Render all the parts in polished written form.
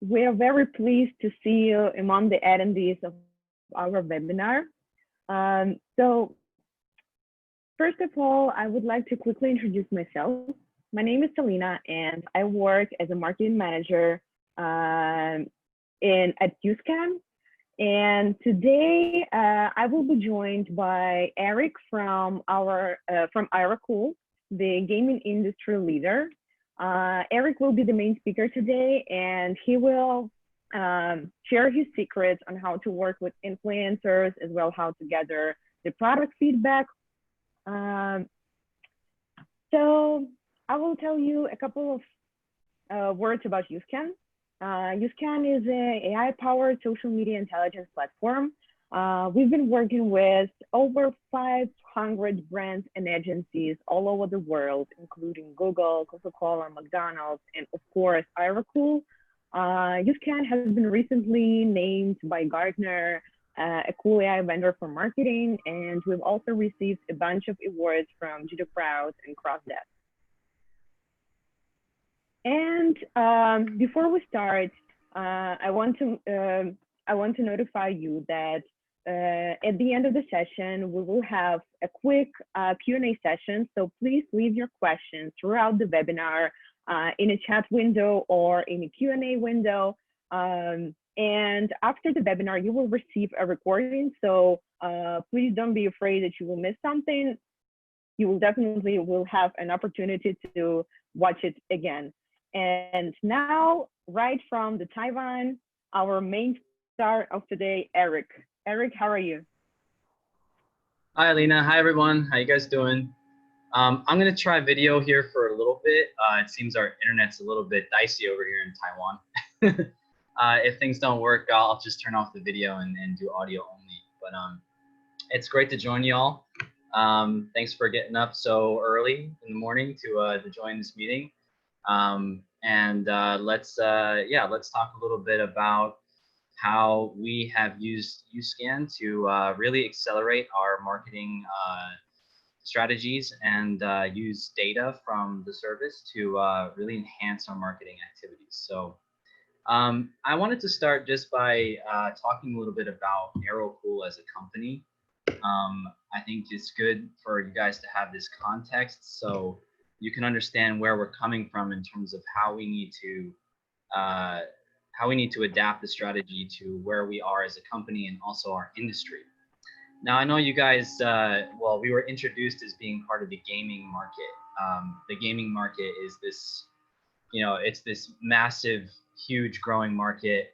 We are very pleased to see you among the attendees of our webinar. So first of all, I would like to quickly introduce myself. My name is Selena, and I work as a marketing manager at YouScan. And today I will be joined by Eric from IRACool, the gaming industry leader. Eric will be the main speaker today, and he will share his secrets on how to work with influencers, as well how to gather the product feedback. So I will tell you a couple of words about YouScan. YouScan is an AI-powered social media intelligence platform. We've been working with over 500 brands and agencies all over the world, including Google, Coca-Cola, McDonald's, and of course, IRACool. YouScan has been recently named by Gartner a cool AI vendor for marketing, and we've also received a bunch of awards from Judo Crowd and CrossDev. And before we start, I want to notify you that at the end of the session, we will have a quick Q&A session. So please leave your questions throughout the webinar in a chat window or in a Q&A window. And after the webinar, you will receive a recording. So please don't be afraid that you will miss something. You will definitely have an opportunity to watch it again. And now, right from the Taiwan, our main star of today, Eric. Eric, how are you? Hi, Alina. Hi, everyone. How you guys doing? I'm going to try video here for a little bit. It seems our internet's a little bit dicey over here in Taiwan. If things don't work, I'll just turn off the video and do audio only. But it's great to join y'all. Thanks for getting up so early in the morning to join this meeting. Let's talk a little bit about how we have used YouScan to really accelerate our marketing strategies and use data from the service to really enhance our marketing activities. So I wanted to start just by talking a little bit about AeroCool as a company. I think it's good for you guys to have this context so you can understand where we're coming from in terms of how we need to adapt the strategy to where we are as a company and also our industry. Now, I know you guys, well, we were introduced as being part of the gaming market. The gaming market is this, it's this massive, huge growing market.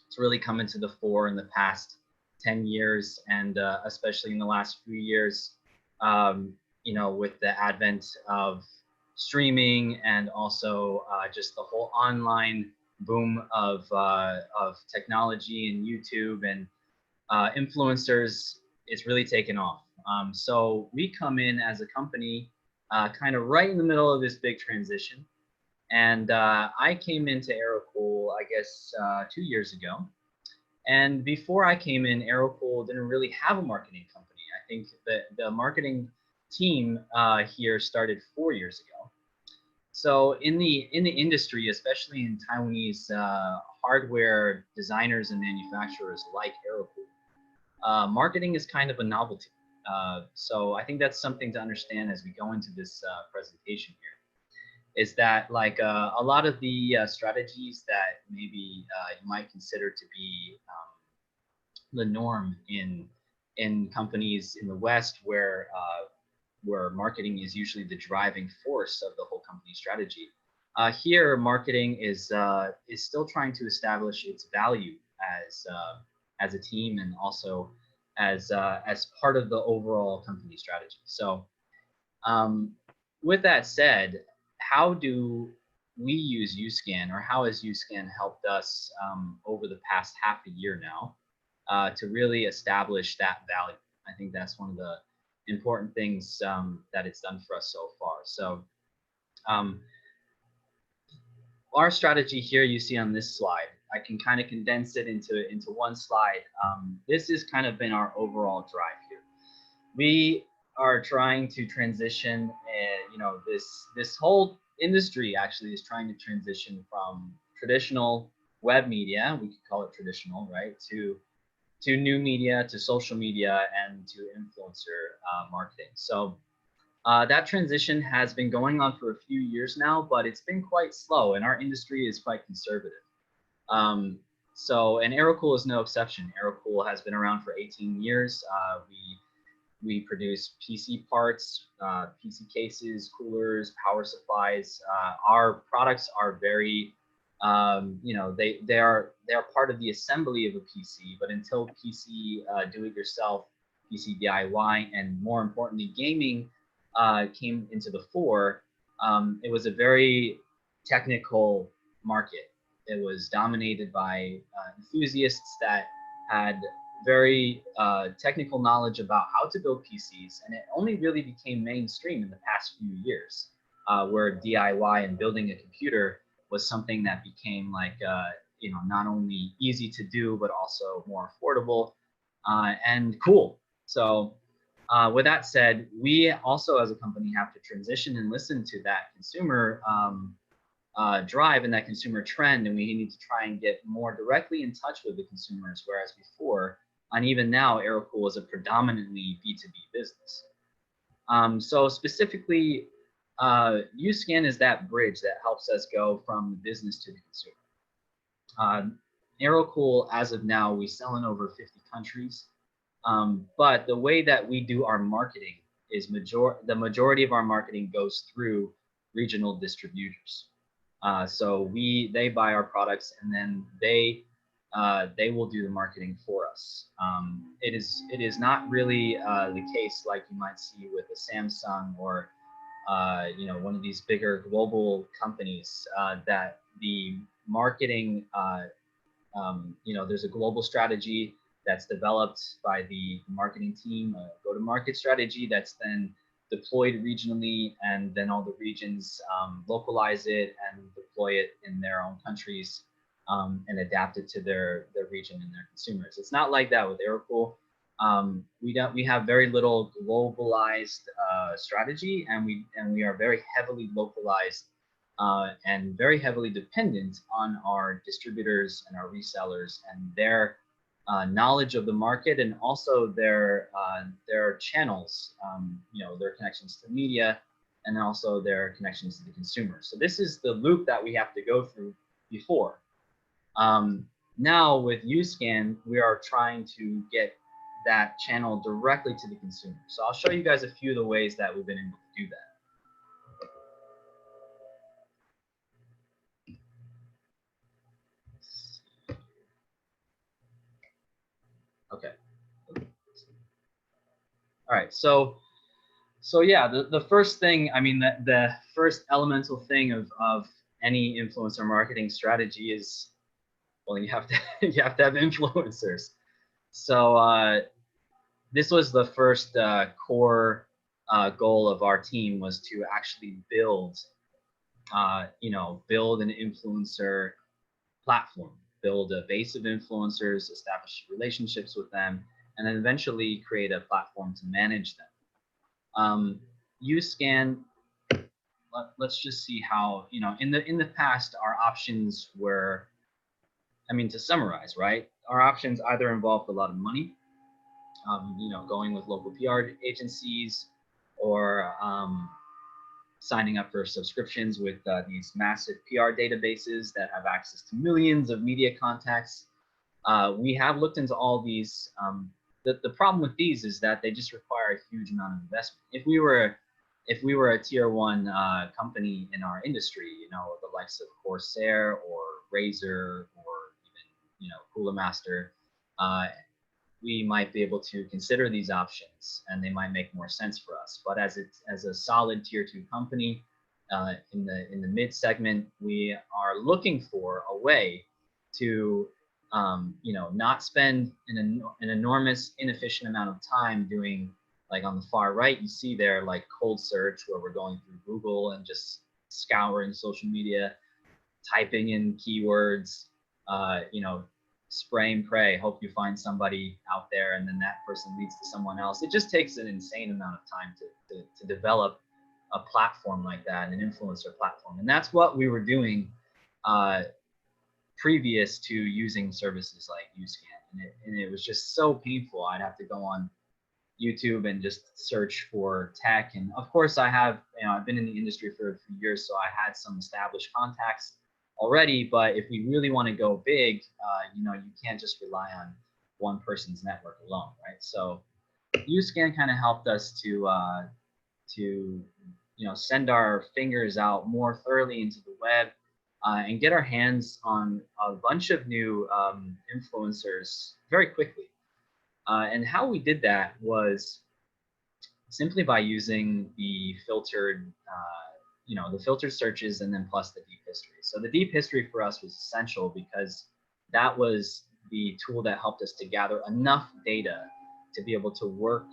It's really come into the fore in the past 10 years, and especially in the last few years, with the advent of streaming and also just the whole online boom of technology and YouTube and influencers, it's really taken off. So we come in as a company kind of right in the middle of this big transition. And I came into AeroCool, I guess, 2 years ago. And before I came in, AeroCool didn't really have a marketing company. I think that the marketing team here started 4 years ago. So in the industry, especially in Taiwanese hardware designers and manufacturers like AeroCool, marketing is kind of a novelty. So I think that's something to understand as we go into this presentation here. Is that like a lot of the strategies that maybe you might consider to be the norm in companies in the West, where marketing is usually the driving force of the whole company strategy. Here, marketing is still trying to establish its value as a team and also as part of the overall company strategy. So with that said, how do we use YouScan, or how has YouScan helped us over the past half a year now to really establish that value? I think that's one of the important things that it's done for us so far. So our strategy here you see on this slide, I can kind of condense it into one slide. This has kind of been our overall drive here. We are trying to transition, this whole industry actually is trying to transition from traditional web media, we could call it traditional, right, to new media, to social media, and to influencer marketing. So that transition has been going on for a few years now, but it's been quite slow, and our industry is quite conservative. And Aerocool is no exception. Aerocool has been around for 18 years. We produce PC parts, PC cases, coolers, power supplies. Our products are very, they are part of the assembly of a PC. But until PC do-it-yourself, PC DIY, and more importantly, gaming came into the fore, it was a very technical market. It was dominated by enthusiasts that had very technical knowledge about how to build PCs, and it only really became mainstream in the past few years, where DIY and building a computer was something that became like, not only easy to do, but also more affordable and cool. So with that said, we also as a company have to transition and listen to that consumer drive and that consumer trend, and we need to try and get more directly in touch with the consumers, whereas before, and even now, Aerocool is a predominantly B2B business. So specifically, UScan is that bridge that helps us go from the business to the consumer. Aerocool, as of now, we sell in over 50 countries, but the way that we do our marketing is the majority of our marketing goes through regional distributors. So they buy our products, and then they will do the marketing for us. It is not really the case like you might see with a Samsung or one of these bigger global companies that the marketing there's a global strategy that's developed by the marketing team, a go-to-market strategy that's then deployed regionally, and then all the regions localize it and deploy it in their own countries and adapt it to their region and their consumers. It's not like that with Aerocool. We have very little globalized strategy, and we are very heavily localized and very heavily dependent on our distributors and our resellers and their knowledge of the market, and also their channels, their connections to media, and also their connections to the consumer. So this is the loop that we have to go through before. Now with UScan, we are trying to get that channel directly to the consumer. So I'll show you guys a few of the ways that we've been able to do that. Okay. All right. So yeah, the first thing, I mean, the first elemental thing of any influencer marketing strategy is, well, you have to have influencers. So this was the first core goal of our team, was to actually build an influencer platform, build a base of influencers, establish relationships with them, and then eventually create a platform to manage them. UScan, let's just see how, in the past, our options were, to summarize, right? Our options either involved a lot of money, going with local PR agencies, or signing up for subscriptions with these massive PR databases that have access to millions of media contacts. We have looked into all these. The problem with these is that they just require a huge amount of investment. If we were a tier 1 company in our industry, the likes of Corsair or Razer or even Cooler Master, we might be able to consider these options, and they might make more sense for us. But as a solid tier 2 company in the mid segment, we are looking for a way to not spend an enormous inefficient amount of time doing, like on the far right, you see there, like cold search, where we're going through Google and just scouring social media, typing in keywords, spray and pray, hope you find somebody out there, and then that person leads to someone else. It just takes an insane amount of time to develop a platform like that, an influencer platform. And that's what we were doing previous to using services like Uscan, and it was just so painful. I'd have to go on YouTube and just search for tech. And of course, I've been in the industry for a few years, so I had some established contacts already. But if we really want to go big, you can't just rely on one person's network alone, right? So Uscan kind of helped us to send our fingers out more thoroughly into the web and get our hands on a bunch of new influencers very quickly. And how we did that was simply by using the filtered, the filtered searches and then plus the deep history. So the deep history for us was essential because that was the tool that helped us to gather enough data to be able to work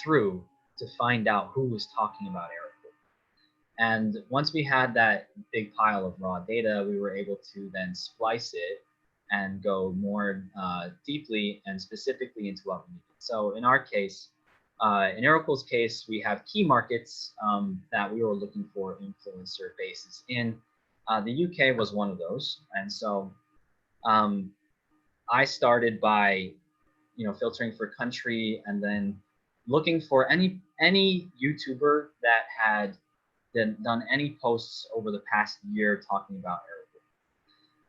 through to find out who was talking about Aerocool. And once we had that big pile of raw data, we were able to then splice it and go more deeply and specifically into what we needed. So in our case, in Aerocool's case, we have key markets that we were looking for influencer bases in. The UK was one of those. And so I started by filtering for country and then looking for any YouTuber that had done any posts over the past year talking about Aerocool.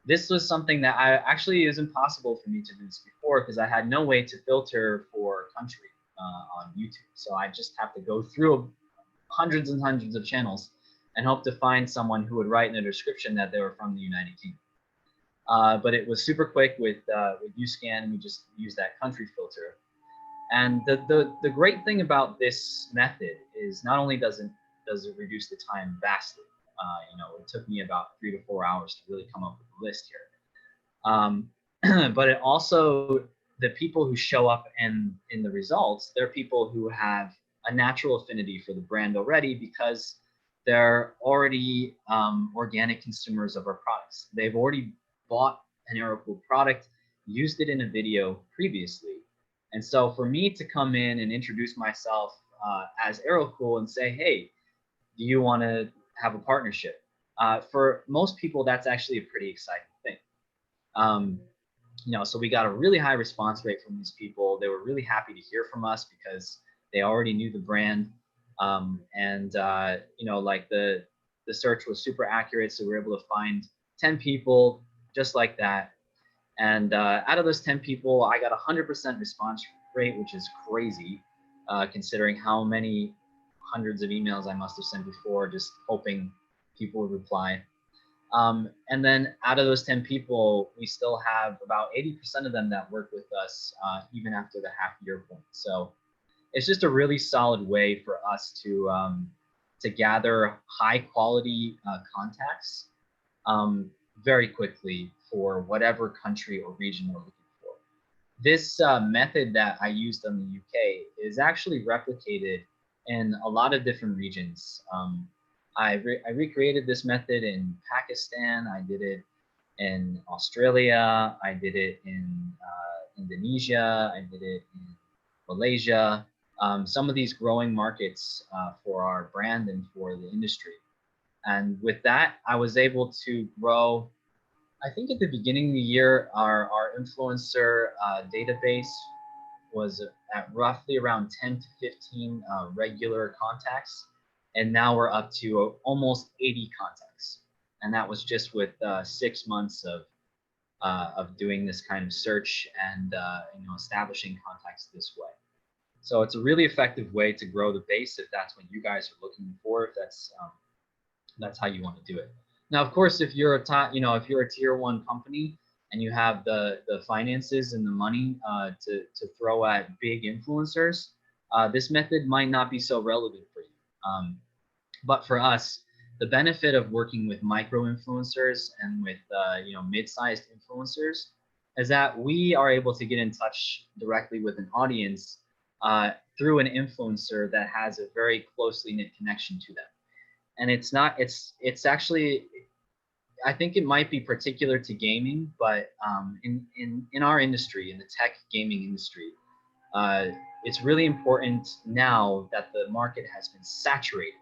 This was something that actually is impossible for me to do this before because I had no way to filter for country on YouTube. So I just have to go through hundreds and hundreds of channels and hope to find someone who would write in the description that they were from the United Kingdom. But it was super quick with Uscan, and we just used that country filter. And the great thing about this method is not only does it reduce the time vastly. It took me about 3 to 4 hours to really come up with a list here. But it also, the people who show up in the results, they're people who have a natural affinity for the brand already because they're already organic consumers of our products. They've already bought an Aerocool product, used it in a video previously. And so for me to come in and introduce myself as Aerocool and say, hey, do you want to have a partnership? For most people, that's actually a pretty exciting thing. So we got a really high response rate from these people. They were really happy to hear from us because they already knew the brand. The search was super accurate. So we were able to find 10 people just like that. And out of those 10 people, I got 100% response rate, which is crazy, considering how many hundreds of emails I must have sent before, just hoping people would reply. And then out of those 10 people, we still have about 80% of them that work with us even after the half-year point. So it's just a really solid way for us to gather high-quality contacts very quickly for whatever country or region we're looking for. This method that I used in the UK is actually replicated in a lot of different regions. I recreated this method in Pakistan. I did it in Australia. I did it in Indonesia. I did it in Malaysia. Some of these growing markets for our brand and for the industry. And with that, I was able to grow. I think at the beginning of the year, our influencer database was at roughly around 10 to 15 regular contacts. And now we're up to almost 80 contacts. And that was just with 6 months of doing this kind of search and establishing contacts this way. So it's a really effective way to grow the base if that's what you guys are looking for, if that's how you want to do it. Now, of course, if you're if you're a tier 1 company and you have the finances and the money to throw at big influencers, this method might not be so relevant for you. But for us, the benefit of working with micro influencers and with mid-sized influencers is that we are able to get in touch directly with an audience through an influencer that has a very closely knit connection to them. And it's actually, I think it might be particular to gaming, but in our industry, in the tech gaming industry, it's really important now that the market has been saturated.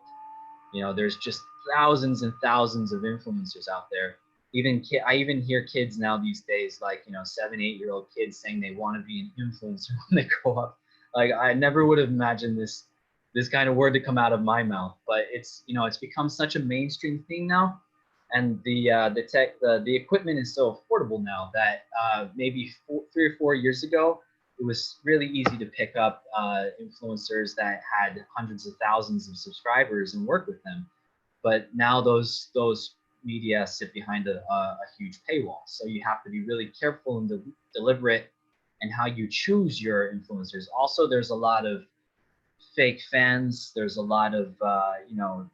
There's just thousands and thousands of influencers out there. I even hear kids now these days, like, you know, 7, 8-year-old kids saying they want to be an influencer when they grow up. Like, I never would have imagined this kind of word to come out of my mouth, but it's, you know, it's become such a mainstream thing now, and the equipment is so affordable now that maybe 3 or 4 years ago, it was really easy to pick up influencers that had hundreds of thousands of subscribers and work with them. But now those media sit behind a huge paywall. So you have to be really careful and deliberate in how you choose your influencers. Also, there's a lot of fake fans. There's a lot of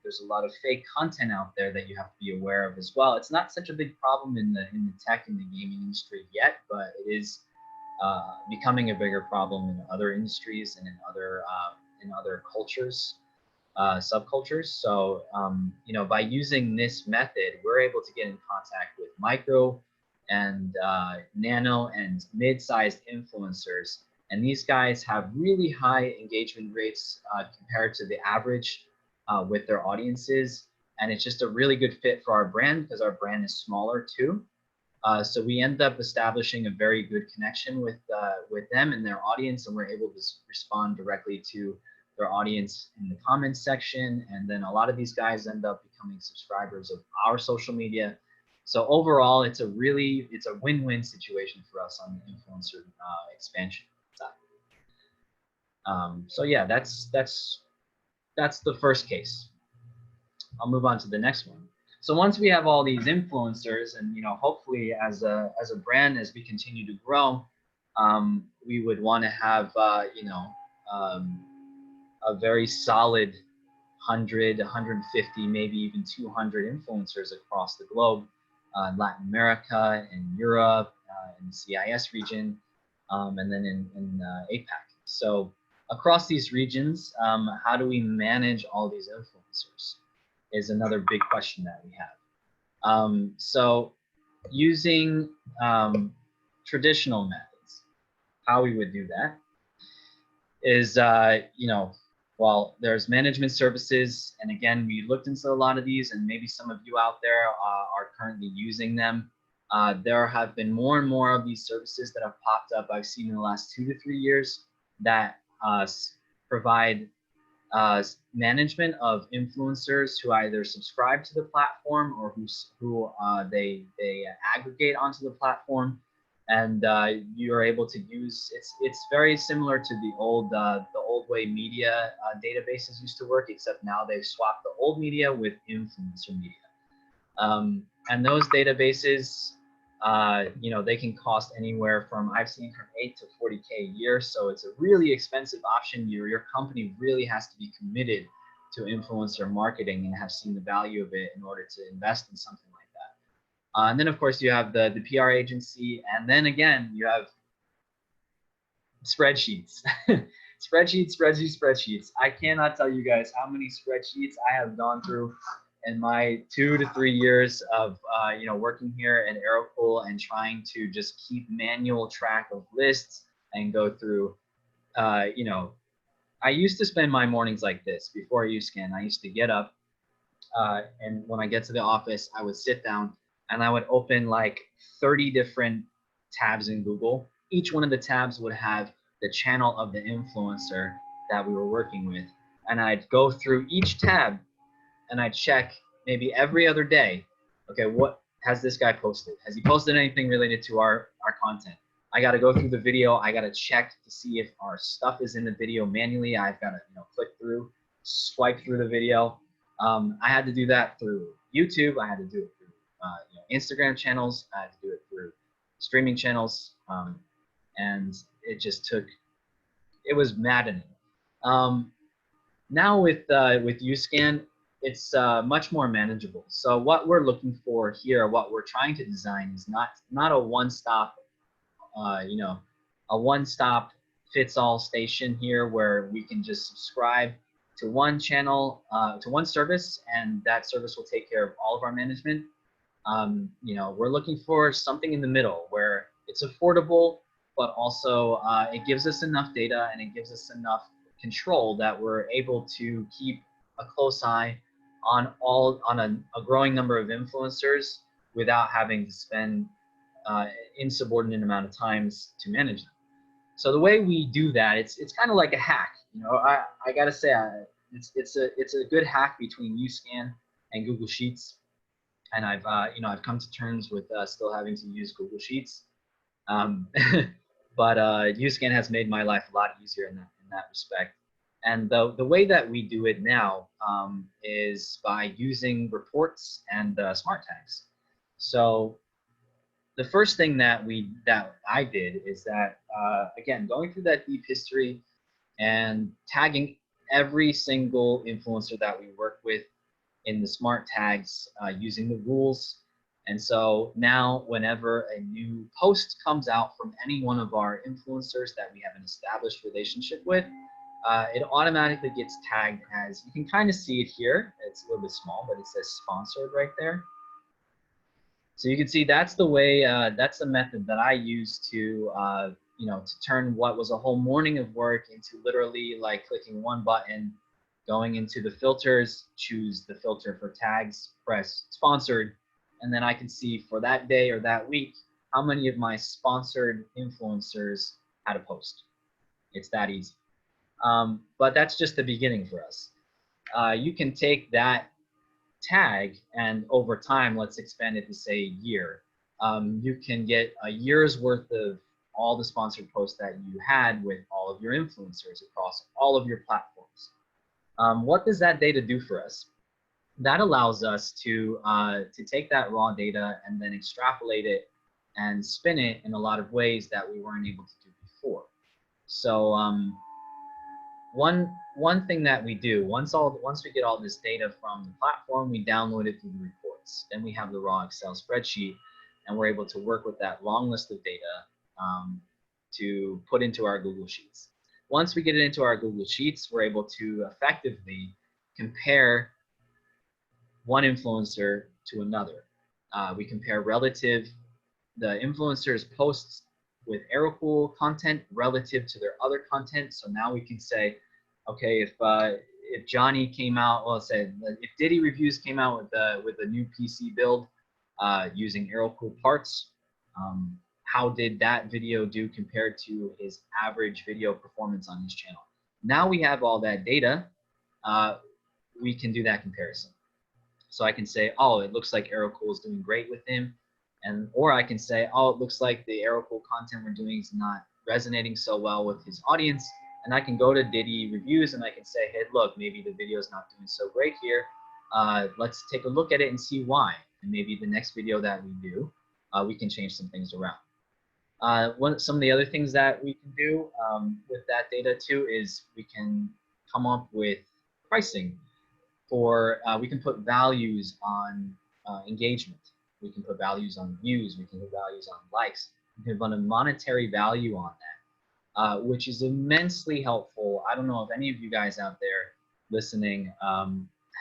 there's a lot of fake content out there that you have to be aware of as well. It's not such a big problem in the tech and the gaming industry yet, but it is becoming a bigger problem in other industries and in other cultures, subcultures. So, by using this method, we're able to get in contact with micro and nano and mid-sized influencers. And these guys have really high engagement rates compared to the average with their audiences. And it's just a really good fit for our brand because our brand is smaller too. So we end up establishing a very good connection with them and their audience, and we're able to respond directly to their audience in the comments section. And then a lot of these guys end up becoming subscribers of our social media. So overall, it's a win-win situation for us on the influencer expansion side. So yeah, that's the first case. I'll move on to the next one. So once we have all these influencers, and hopefully as a brand, as we continue to grow, we would want to have a very solid 100, 150, maybe even 200 influencers across the globe, Latin America and Europe, in the CIS region, and then in APAC. So across these regions, how do we manage all these influencers is another big question that we have. So using traditional methods, how we would do that is, well, there's management services. And again, we looked into a lot of these, and maybe some of you out there are currently using them. There have been more and more of these services that have popped up, I've seen in the last 2 to 3 years, that provide management of influencers who either subscribe to the platform or who they aggregate onto the platform, and you are able to use. It's very similar to the old way media databases used to work, except now they've swapped the old media with influencer media, and those databases, they can cost anywhere from, I've seen, from 8 to 40K a year. So it's a really expensive option. Your company really has to be committed to influencer marketing and have seen the value of it in order to invest in something like that. And then of course you have the PR agency, and then again you have spreadsheets. Spreadsheets. I cannot tell you guys how many spreadsheets I have gone through in my 2 to 3 years of working here at Aerocool and trying to just keep manual track of lists and go through. I used to spend my mornings like this before UScan. I used to get up, and when I get to the office, I would sit down and I would open like 30 different tabs in Google. Each one of the tabs would have the channel of the influencer that we were working with, and I'd go through each tab and I check maybe every other day, okay, what has this guy posted? Has he posted anything related to our content? I got to go through the video. I got to check to see if our stuff is in the video manually. I've got to click through, swipe through the video. I had to do that through YouTube. I had to do it through Instagram channels. I had to do it through streaming channels, and it was maddening. Now with UScan, it's much more manageable. So what we're looking for here, what we're trying to design, is not a one-stop, a one-stop fits all station here where we can just subscribe to one channel, to one service, and that service will take care of all of our management. We're looking for something in the middle where it's affordable, but also it gives us enough data and it gives us enough control that we're able to keep a close eye on a growing number of influencers, without having to spend insubordinate amount of times to manage them. So the way we do that, it's kind of like a hack. I gotta say, it's a good hack between UScan and Google Sheets, and I've come to terms with still having to use Google Sheets, um, but UScan has made my life a lot easier in that respect. And the way that we do it now is by using reports and smart tags. So the first thing that I did is that again, going through that deep history and tagging every single influencer that we work with in the smart tags using the rules. And so now whenever a new post comes out from any one of our influencers that we have an established relationship with, it automatically gets tagged as, you can kind of see it here. It's a little bit small, but it says sponsored right there. So you can see that's the way, that's the method that I use to, to turn what was a whole morning of work into literally like clicking one button, going into the filters, choose the filter for tags, press sponsored, and then I can see for that day or that week, how many of my sponsored influencers had a post. It's that easy. But that's just the beginning for us. You can take that tag and over time, let's expand it to say a year. You can get a year's worth of all the sponsored posts that you had with all of your influencers across all of your platforms. What does that data do for us? That allows us to take that raw data and then extrapolate it and spin it in a lot of ways that we weren't able to do before. So one thing that we do, once we get all this data from the platform, we download it through the reports. Then we have the raw Excel spreadsheet, and we're able to work with that long list of data to put into our Google Sheets. Once we get it into our Google Sheets, we're able to effectively compare one influencer to another. We compare the influencer's posts with Aerocool content relative to their other content. So now we can say, okay, if Johnny came out, well, let's say if Diddy Reviews came out with a new PC build using Aerocool parts, how did that video do compared to his average video performance on his channel? Now we have all that data, we can do that comparison. So I can say, oh, it looks like Aerocool is doing great with him. Or I can say, oh, it looks like the Aerocool content we're doing is not resonating so well with his audience. And I can go to Diddy Reviews and I can say, hey, look, maybe the video is not doing so great here. Let's take a look at it and see why. And maybe the next video that we do, we can change some things around. Some of the other things that we can do with that data too is we can come up with pricing for, we can put values on engagement. We can put values on views. We can put values on likes. We can put a monetary value on that, which is immensely helpful. I don't know if any of you guys out there listening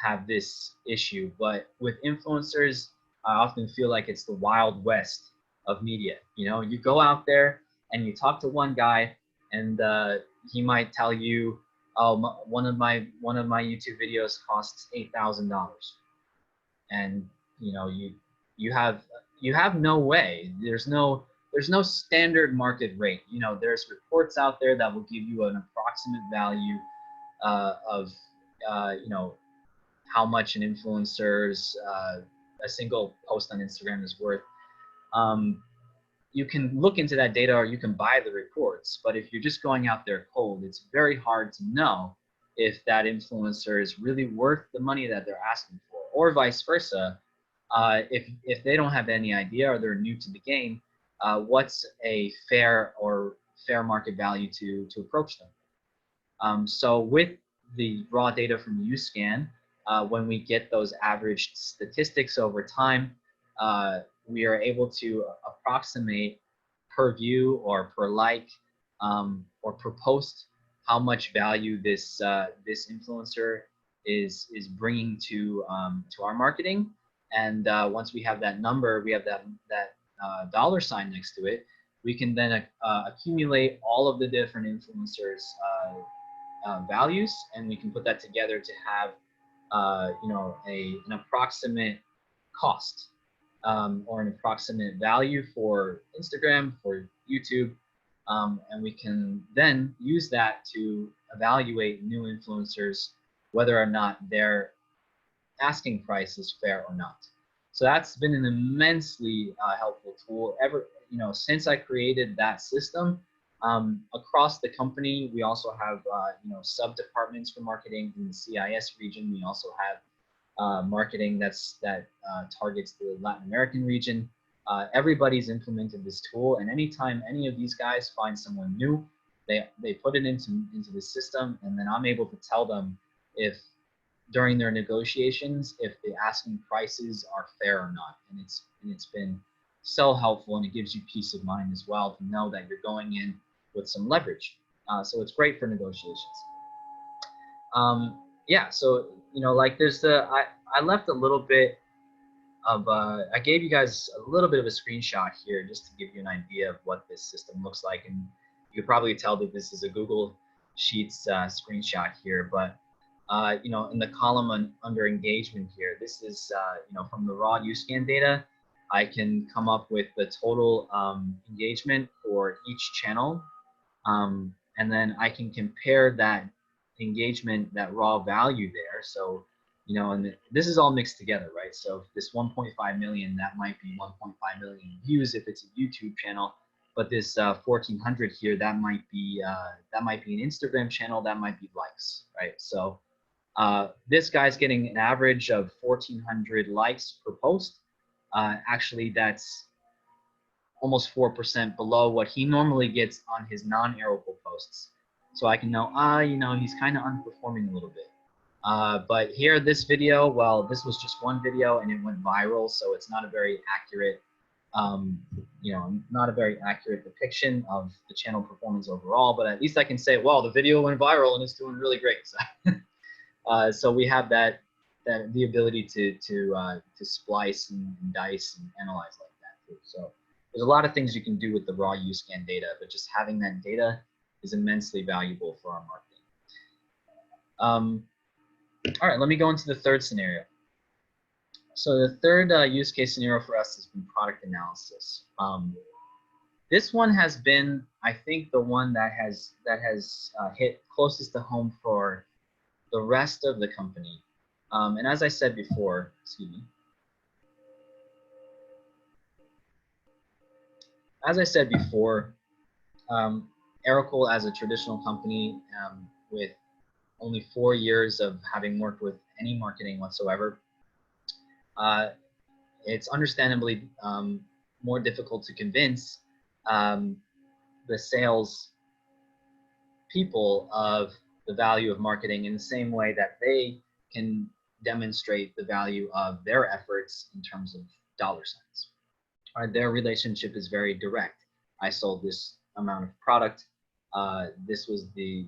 have this issue, but with influencers, I often feel like it's the Wild West of media. You know, you go out there and you talk to one guy, and he might tell you, oh, one of my YouTube videos costs $8,000, and you know you have no way. There's no standard market rate. You know, there's reports out there that will give you an approximate value of you know, how much an influencer's a single post on Instagram is worth. You can look into that data or you can buy the reports, but if you're just going out there cold, it's very hard to know if that influencer is really worth the money that they're asking for, or vice versa. If they don't have any idea or they're new to the game, what's a fair market value to approach them? So with the raw data from UScan, when we get those average statistics over time, we are able to approximate per view or per like or per post how much value this influencer is bringing to our marketing. And once we have that number, we have that dollar sign next to it, we can then accumulate all of the different influencers values, and we can put that together to have you know, an approximate cost or an approximate value for Instagram, for YouTube, and we can then use that to evaluate new influencers, whether or not their asking price is fair or not. So that's been an immensely helpful tool. Since I created that system, across the company, we also have sub departments for marketing in the CIS region. We also have marketing that targets the Latin American region. Everybody's implemented this tool, and anytime any of these guys find someone new, they put it into the system, and then I'm able to tell them if during their negotiations if the asking prices are fair or not. And it's been so helpful, and it gives you peace of mind as well to know that you're going in with some leverage. So it's great for negotiations. Yeah, so like there's I left a little bit of I gave you guys a little bit of a screenshot here just to give you an idea of what this system looks like, and you could probably tell that this is a Google Sheets screenshot here, but in the column under engagement here, this is from the raw UScan data. I can come up with the total engagement for each channel, and then I can compare that engagement, that raw value there. So and this is all mixed together, right? So this 1.5 million, that might be 1.5 million views if it's a YouTube channel, but this 1400 here, that might be an Instagram channel, that might be likes, right? So this guy's getting an average of 1,400 likes per post. Actually, that's almost 4% below what he normally gets on his non-arrowable posts. So I can know, he's kind of underperforming a little bit. But here, this video, well, this was just one video and it went viral, so it's not a very accurate, not a very accurate depiction of the channel performance overall. But at least I can say, well, the video went viral and it's doing really great. So, so we have the ability to splice and dice and analyze like that too. So there's a lot of things you can do with the raw UScan data, but just having that data is immensely valuable for our marketing. All right, let me go into the third scenario. So the third use case scenario for us has been product analysis. This one has been, I think, the one that has hit closest to home for the rest of the company. And as I said before, excuse me. As I said before, Aerocool as a traditional company with only 4 years of having worked with any marketing whatsoever, it's understandably more difficult to convince the sales people of the value of marketing in the same way that they can demonstrate the value of their efforts in terms of dollar signs. Their relationship is very direct. I sold this amount of product. This was the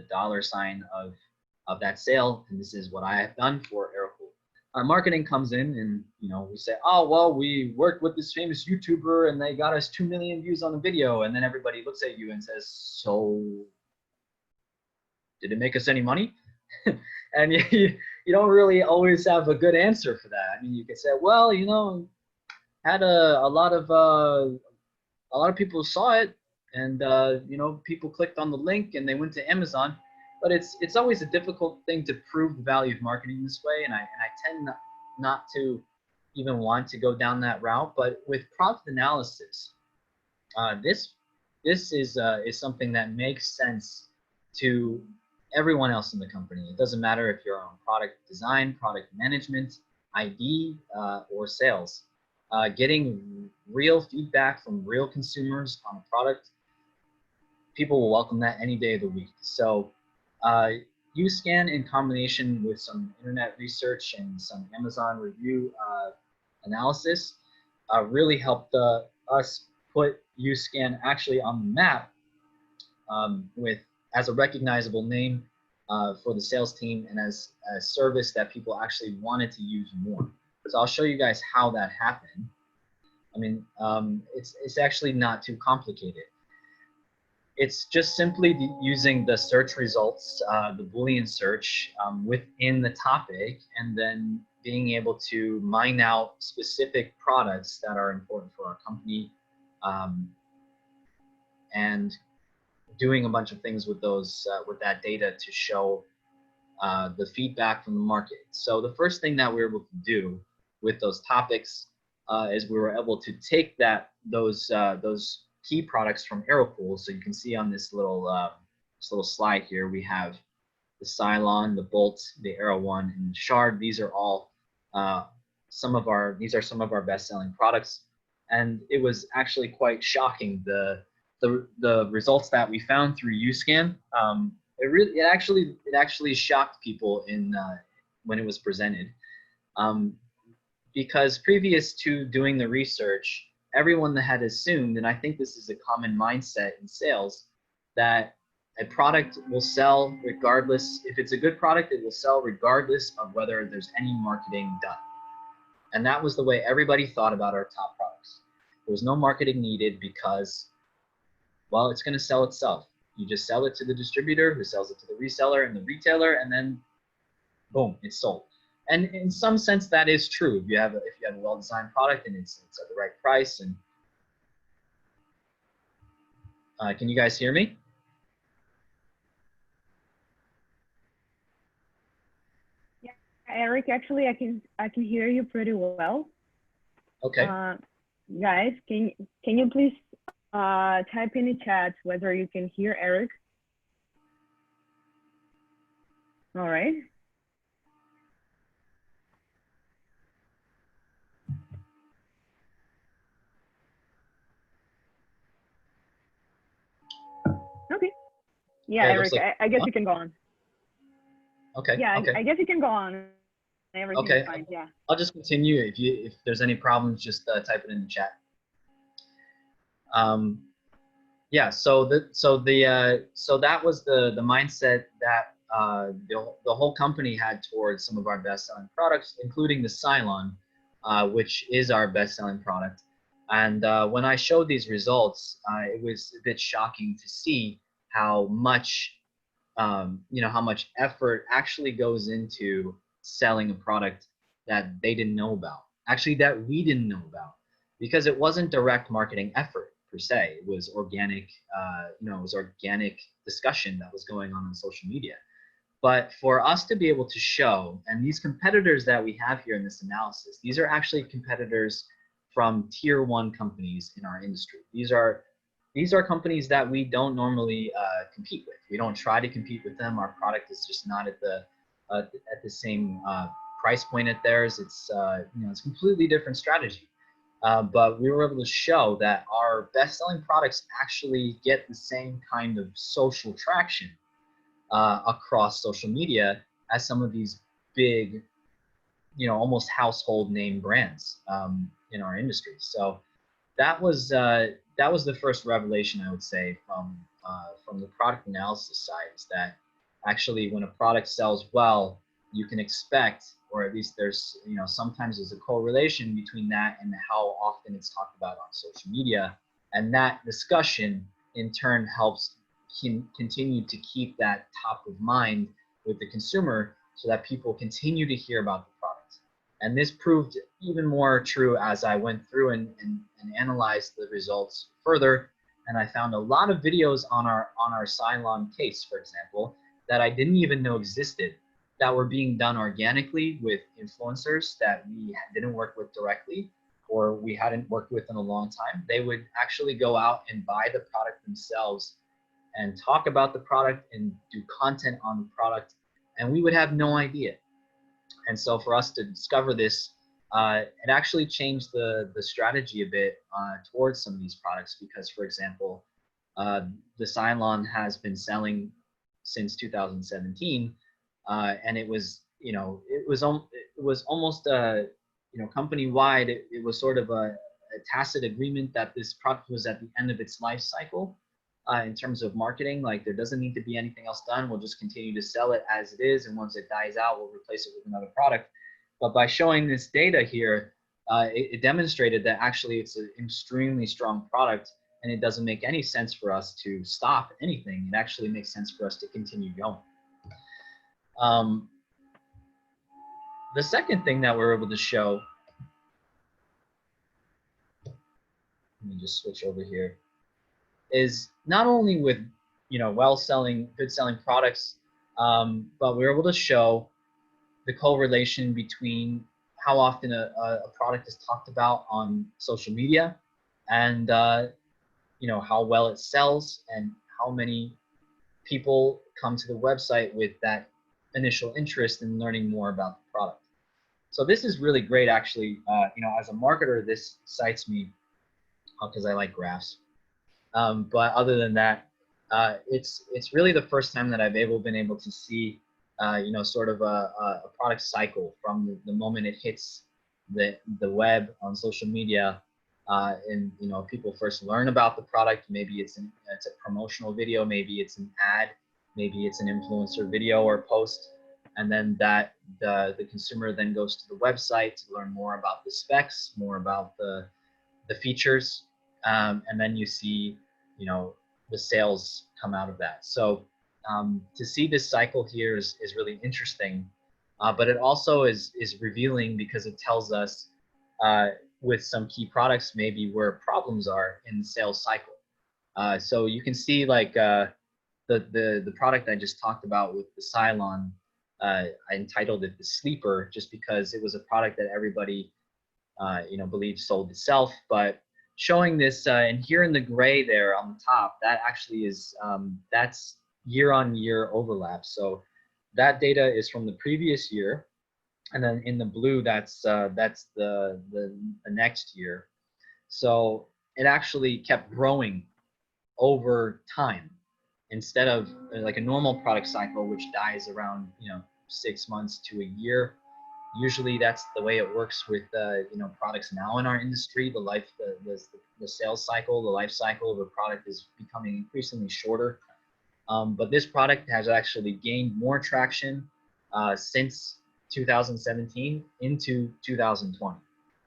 dollar sign of that sale, and this is what I have done for Aerocool. Marketing comes in, and we say, oh well, we worked with this famous YouTuber, and they got us 2 million views on the video, and then everybody looks at you and says, so did it make us any money? And you don't really always have a good answer for that. I mean, you could say, well, had a lot of people saw it, and people clicked on the link and they went to Amazon. But it's always a difficult thing to prove the value of marketing this way, and I tend not to even want to go down that route. But with product analysis, this is something that makes sense to everyone else in the company. It doesn't matter if you're on product design, product management, ID, or sales. Getting real feedback from real consumers on a product, people will welcome that any day of the week. So UScan in combination with some internet research and some Amazon review analysis really helped us put UScan actually on the map as a recognizable name for the sales team and as a service that people actually wanted to use more. So I'll show you guys how that happened. I mean, it's actually not too complicated. It's just simply using the search results, the Boolean search within the topic, and then being able to mine out specific products that are important for our company, and doing a bunch of things with those with that data to show the feedback from the market. So the first thing that we were able to do with those topics is we were able to take those key products from Aeropool. So you can see on this little slide here, we have the Cylon, the Bolt, the Aero One, and the Shard. These are all some of our best-selling products, and it was actually quite shocking the results that we found through UScan. It actually shocked people when it was presented, because previous to doing the research, everyone had assumed, and I think this is a common mindset in sales, that a product will sell regardless. If it's a good product, it will sell regardless of whether there's any marketing done. And that was the way everybody thought about our top products. There was no marketing needed because, well, it's going to sell itself. You just sell it to the distributor, who sells it to the reseller and the retailer, and then boom, it's sold. And in some sense, that is true. If you have a well-designed product and it's at the right price. And can you guys hear me? Yeah, Eric, actually, I can hear you pretty well. Okay. Guys, can you please type in the chat whether you can hear Eric? All right. Okay. Yeah, Okay, Eric, like, I guess you can go on. Okay. Yeah, okay. I guess you can go on. Everything's fine. Yeah. I'll just continue. If there's any problems, just type it in the chat. Yeah. So that was the mindset that the whole company had towards some of our best-selling products, including the Cylon, which is our best-selling product. And when I showed these results, it was a bit shocking to see how much how much effort actually goes into selling a product that they didn't know about, actually that we didn't know about, because it wasn't direct marketing effort per se. It was organic, it was organic discussion that was going on social media. But for us to be able to show, and these competitors that we have here in this analysis, these are actually competitors from tier 1 companies in our industry. These are companies that we don't normally compete with. We don't try to compete with them. Our product is just not at the same price point at theirs. It's it's a completely different strategy. But we were able to show that our best-selling products actually get the same kind of social traction across social media as some of these big, almost household name brands in our industry. So that was the first revelation, I would say, from the product analysis side, is that actually when a product sells well, you can expect, or at least there's, sometimes there's a correlation between that and how often it's talked about on social media. And that discussion in turn helps continue to keep that top of mind with the consumer, so that people continue to hear about the product. And this proved even more true as I went through and analyzed the results further. And I found a lot of videos on our Cylon case, for example, that I didn't even know existed, that were being done organically with influencers that we didn't work with directly, or we hadn't worked with in a long time. They would actually go out and buy the product themselves and talk about the product and do content on the product, and we would have no idea. And so for us to discover this, it actually changed the strategy a bit towards some of these products, because, for example, the Cylon has been selling since 2017, and it was almost company-wide. It was sort of a tacit agreement that this product was at the end of its life cycle. In terms of marketing, like, there doesn't need to be anything else done. We'll just continue to sell it as it is, and once it dies out, we'll replace it with another product. But by showing this data here, it demonstrated that actually it's an extremely strong product, and it doesn't make any sense for us to stop anything. It actually makes sense for us to continue going. the second thing that we're able to show, let me just switch over here, is not only with, you know, good selling products, but we're able to show the correlation between how often a product is talked about on social media and you know, how well it sells and how many people come to the website with that initial interest in learning more about the product. So this is really great, actually. You know, as a marketer, this excites me because I like graphs. But other than that, it's really the first time that I've been able to see, you know, sort of a product cycle from the moment it hits the web on social media, and you know, people first learn about the product. Maybe it's a promotional video, maybe it's an ad, maybe it's an influencer video or post, and then the consumer then goes to the website to learn more about the specs, more about the features, and then you see, you know, the sales come out of that. So to see this cycle here is really interesting, but it also is revealing because it tells us with some key products maybe where problems are in the sales cycle. So you can see like the product I just talked about with the Cylon, I entitled it the Sleeper just because it was a product that everybody you know, believed sold itself. But showing this, and here in the gray there on the top, that actually is, that's year-on-year overlap. So that data is from the previous year, and then in the blue, that's the next year. So it actually kept growing over time instead of like a normal product cycle, which dies around, you know, 6 months to a year. Usually that's the way it works with you know, products now in our industry. The sales cycle, the life cycle of a product is becoming increasingly shorter. But this product has actually gained more traction since 2017 into 2020.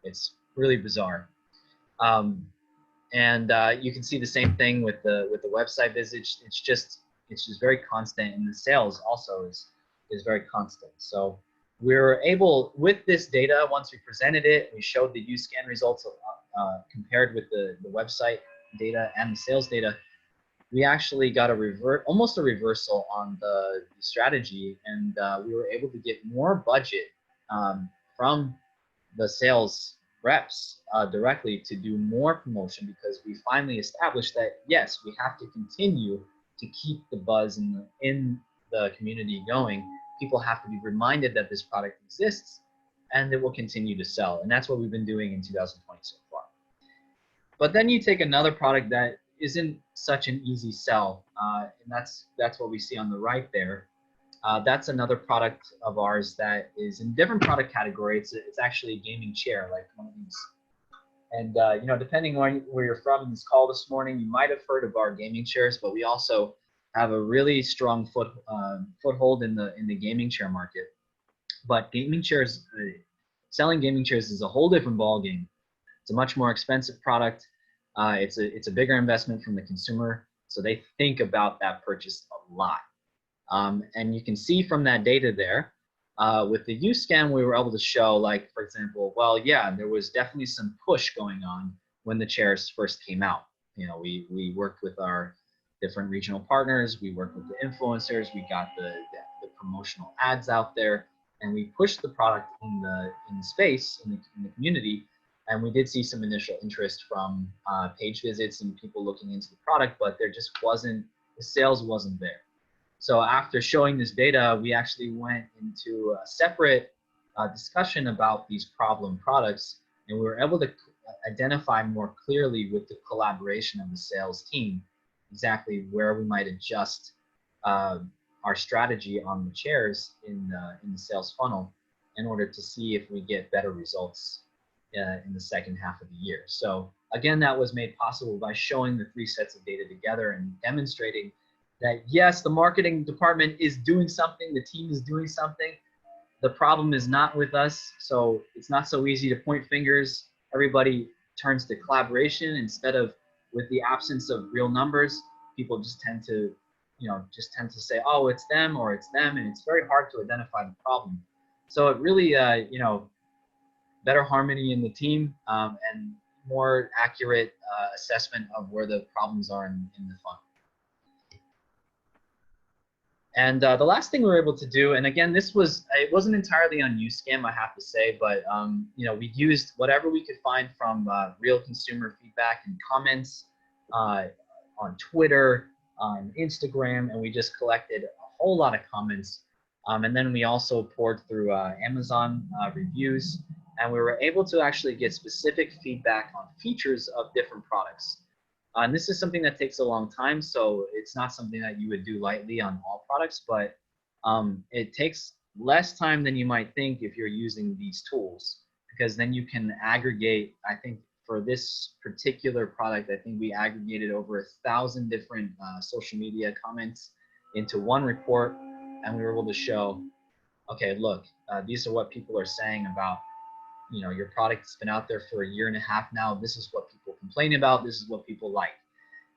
It's really bizarre. And you can see the same thing with the website visits. It's just very constant, and the sales also is very constant. So we're able, with this data, once we presented it, we showed the UScan results compared with the website data and the sales data, we actually got almost a reversal on the strategy, and we were able to get more budget from the sales reps directly to do more promotion, because we finally established that yes, we have to continue to keep the buzz in the community going. People have to be reminded that this product exists and it will continue to sell, and that's what we've been doing in 2020 so far. But then you take another product that isn't such an easy sell, and that's what we see on the right there. That's another product of ours that is in a different product category. It's actually a gaming chair, like one of these. And you know, depending on where you're from in this call this morning, you might have heard of our gaming chairs, but we also have a really strong foothold in the gaming chair market. But gaming chairs, selling gaming chairs is a whole different ballgame. It's a much more expensive product. It's a bigger investment from the consumer, so they think about that purchase a lot. And you can see from that data there, with the UScan, we were able to show, like, for example, well, yeah, there was definitely some push going on when the chairs first came out. You know, we worked with our different regional partners, we worked with the influencers, we got the promotional ads out there, and we pushed the product in the space, in the community, and we did see some initial interest from page visits and people looking into the product, but there just wasn't, the sales wasn't there. So after showing this data, we actually went into a separate discussion about these problem products, and we were able to identify more clearly with the collaboration of the sales team exactly where we might adjust our strategy on the chairs in the sales funnel in order to see if we get better results in the second half of the year. So again, that was made possible by showing the 3 sets of data together and demonstrating that yes, the marketing department is doing something, the team is doing something. The problem is not with us, so it's not so easy to point fingers. Everybody turns to collaboration instead of, with the absence of real numbers, people just tend to say, oh, it's them or it's them, and it's very hard to identify the problem. So it really, you know, better harmony in the team, and more accurate assessment of where the problems are in the fund. And the last thing we were able to do, and again, it wasn't entirely on Uscan, I have to say, but you know, we used whatever we could find from real consumer feedback and comments on Twitter, on Instagram, and we just collected a whole lot of comments. And then we also poured through Amazon reviews, and we were able to actually get specific feedback on features of different products. And this is something that takes a long time, so it's not something that you would do lightly on all products, but it takes less time than you might think if you're using these tools, because then you can aggregate. I think for this particular product, I think we aggregated over 1,000 different social media comments into one report, and we were able to show, okay, look, these are what people are saying about, you know, your product's been out there for a year and a half now. This is what people complain about. This is what people like.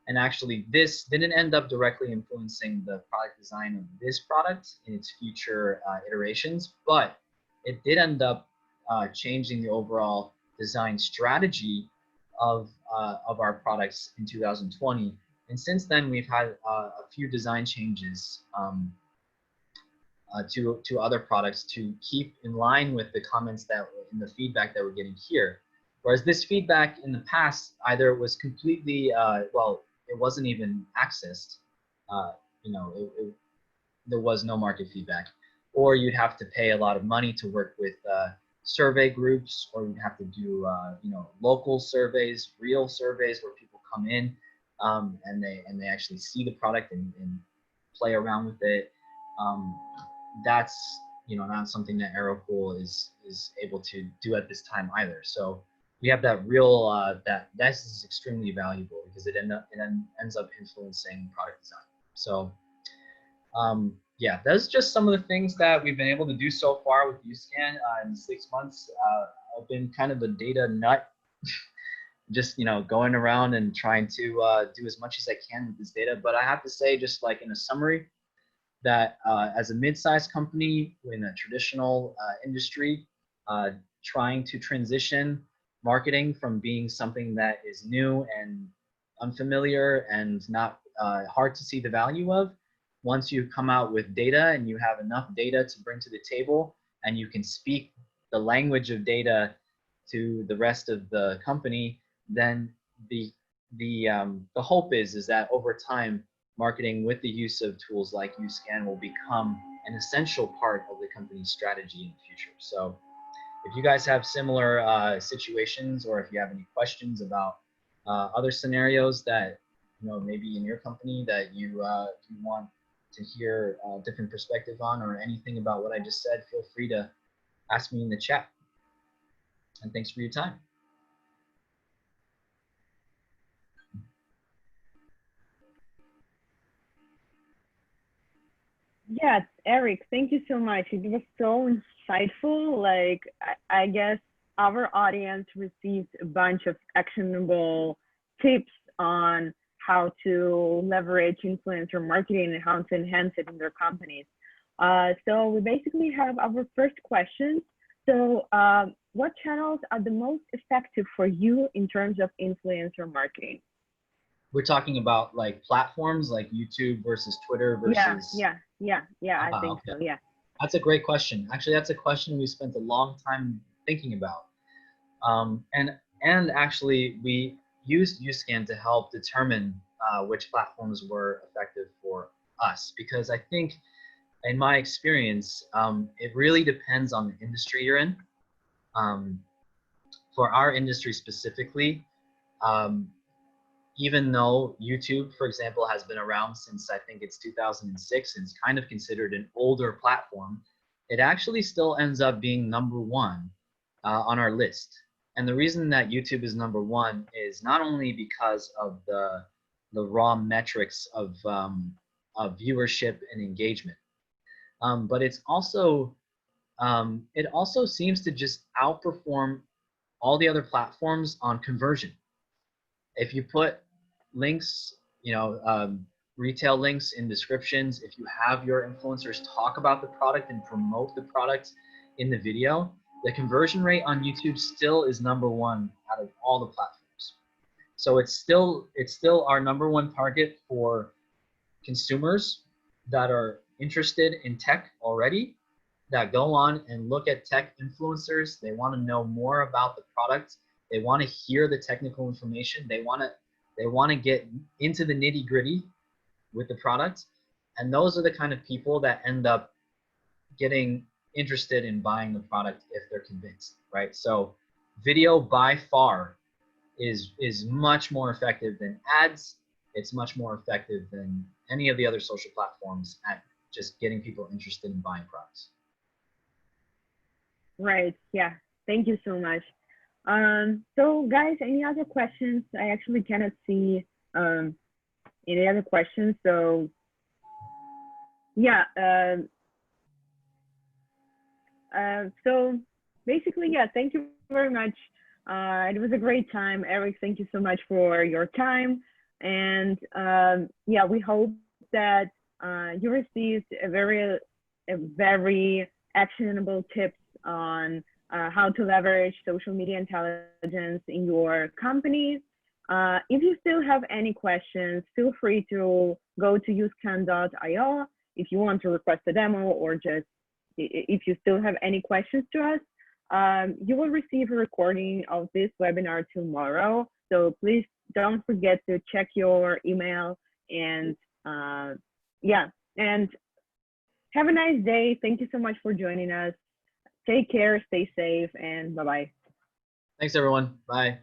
And actually, this didn't end up directly influencing the product design of this product in its future iterations, but it did end up changing the overall design strategy of our products in 2020. And since then, we've had a few design changes to other products to keep in line with the comments that in the feedback that we're getting here. Whereas this feedback in the past, either it was completely, well, it wasn't even accessed, you know, there was no market feedback, or you'd have to pay a lot of money to work with survey groups, or you'd have to do, you know, local surveys, real surveys where people come in and they actually see the product and play around with it. That's, you know, not something that Aerocool is able to do at this time either. So we have that real that is extremely valuable because it ends up influencing product design. So yeah, that's just some of the things that we've been able to do so far with Uscan in 6 months. I've been kind of a data nut, just, you know, going around and trying to do as much as I can with this data. But I have to say, just like in a summary, that as a mid-sized company in a traditional industry, trying to transition marketing from being something that is new and unfamiliar and not hard to see the value of, once you come out with data and you have enough data to bring to the table and you can speak the language of data to the rest of the company, then the hope is that over time, marketing with the use of tools like Uscan will become an essential part of the company's strategy in the future. So if you guys have similar situations, or if you have any questions about other scenarios that, you know, maybe in your company that you want to hear a different perspective on, or anything about what I just said, feel free to ask me in the chat. And thanks for your time. Yeah, Eric, thank you so much. It was so insightful. Like, I guess our audience received a bunch of actionable tips on how to leverage influencer marketing and how to enhance it in their companies. So we basically have our first question. So what channels are the most effective for you in terms of influencer marketing? We're talking about like platforms like YouTube versus Twitter versus. Yeah. I think okay. so. Yeah. That's a great question. Actually, that's a question we spent a long time thinking about. And actually, we used Uscan to help determine which platforms were effective for us, because I think, in my experience, it really depends on the industry you're in. For our industry specifically, even though YouTube, for example, has been around since I think it's 2006 and it's kind of considered an older platform, it actually still ends up being #1 on our list. And the reason that YouTube is #1 is not only because of the raw metrics of viewership and engagement, but it's also it also seems to just outperform all the other platforms on conversion. If you put links, you know, retail links in descriptions, if you have your influencers talk about the product and promote the product in the video, the conversion rate on YouTube still is #1 out of all the platforms. So it's still our #1 target for consumers that are interested in tech already, that go on and look at tech influencers. They want to know more about the product. They want to hear the technical information. They want to get into the nitty gritty with the product. And those are the kind of people that end up getting interested in buying the product if they're convinced, right? So video by far is much more effective than ads. It's much more effective than any of the other social platforms at just getting people interested in buying products. Right. Yeah. Thank you so much. So guys, any other questions? I actually cannot see any other questions. So yeah. So basically, yeah, thank you very much. It was a great time. Eric, thank you so much for your time. And yeah, we hope that you received a very actionable tips on how to leverage social media intelligence in your company. If you still have any questions, feel free to go to uscan.io if you want to request a demo, or just if you still have any questions to us. You will receive a recording of this webinar tomorrow. So please don't forget to check your email, and yeah, and have a nice day. Thank you so much for joining us. Take care, stay safe, and bye-bye. Thanks, everyone. Bye.